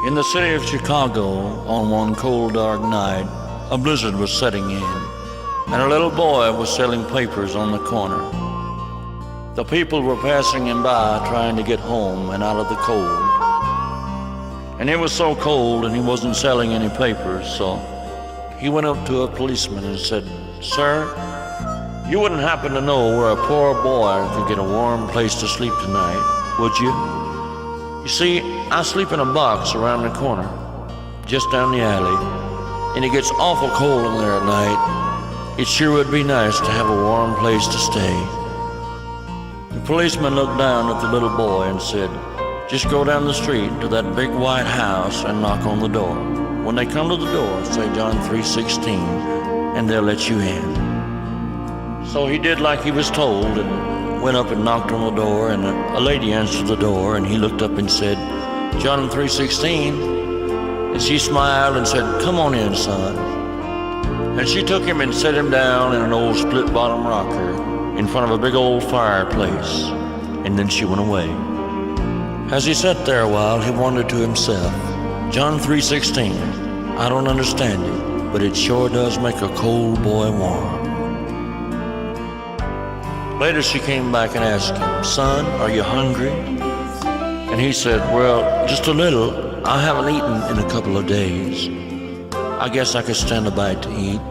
In the city of Chicago, on one cold, dark night, a blizzard was setting in, and a little boy was selling papers on the corner. The people were passing him by, trying to get home and out of the cold. And it was so cold, and he wasn't selling any papers, so he went up to a policeman and said, "Sir, you wouldn't happen to know where a poor boy could get a warm place to sleep tonight, would you? You see, I sleep in a box around the corner, just down the alley, and it gets awful cold in there at night. It sure would be nice to have a warm place to stay." The policeman looked down at the little boy and said, "Just go down the street to that big white house and knock on the door. When they come to the door, say John 3:16, and they'll let you in." So he did like he was told and went up and knocked on the door, and a lady answered the door, and he looked up and said, "John 3:16, and she smiled and said, "Come on in, son." And she took him and set him down in an old split-bottom rocker in front of a big old fireplace, and then she went away. As he sat there a while, he wondered to himself, John 3:16, I don't understand it, but it sure does make a cold boy warm. Later she came back and asked him, "Son, are you hungry?" And he said, "Well, just a little. I haven't eaten in a couple of days. I guess I could stand a bite to eat."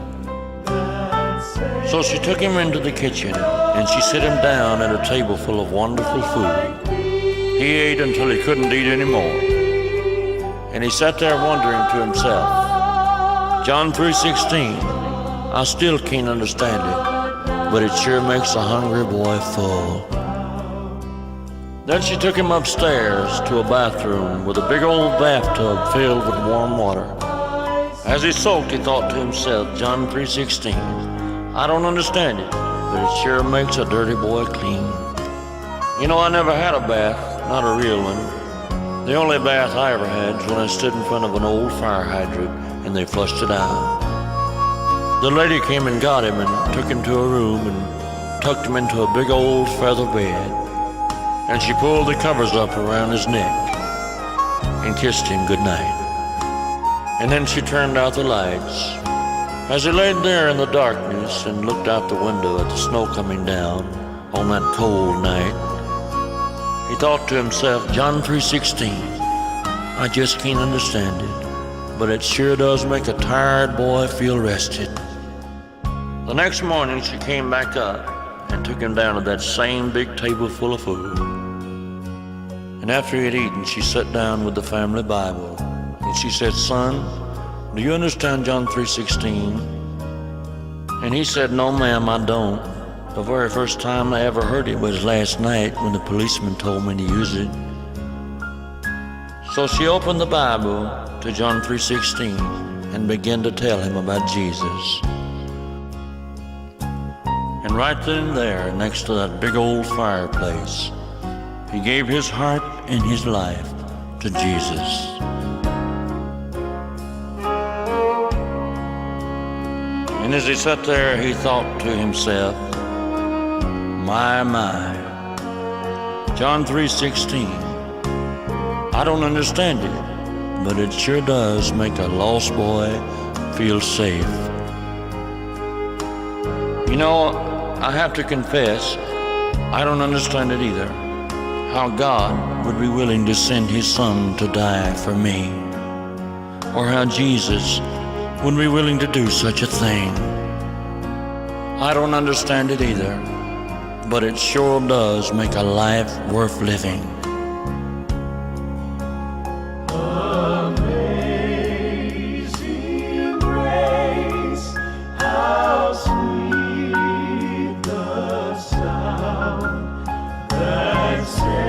So she took him into the kitchen, and she set him down at a table full of wonderful food. He ate until he couldn't eat anymore. And he sat there wondering to himself, John 3:16, I still can't understand it, but it sure makes a hungry boy full. Then she took him upstairs to a bathroom with a big old bathtub filled with warm water. As he soaked, he thought to himself, John 3:16, I don't understand it, but it sure makes a dirty boy clean. You know, I never had a bath, not a real one. The only bath I ever had was when I stood in front of an old fire hydrant and they flushed it out. The lady came and got him and took him to a room and tucked him into a big old feather bed. And she pulled the covers up around his neck and kissed him goodnight. And then she turned out the lights. As he laid there in the darkness and looked out the window at the snow coming down on that cold night, he thought to himself, John 3:16, I just can't understand it, but it sure does make a tired boy feel rested. The next morning she came back up and took him down to that same big table full of food. And after he had eaten, she sat down with the family Bible, and she said, Son, do you understand John 3:16? And he said, No, ma'am, I don't. The very first time I ever heard it was last night when the policeman told me to use it. So she opened the Bible to John 3:16 and began to tell him about Jesus. And right then and there, next to that big old fireplace, he gave his heart and his life to Jesus. And as he sat there, he thought to himself, my, John 3:16, I don't understand it, but it sure does make a lost boy feel safe. You know, I have to confess, I don't understand it either, how God would be willing to send his son to die for me, or how Jesus would be willing to do such a thing. I don't understand it either, but it sure does make a life worth living. Amazing grace, how sweet the sound that saved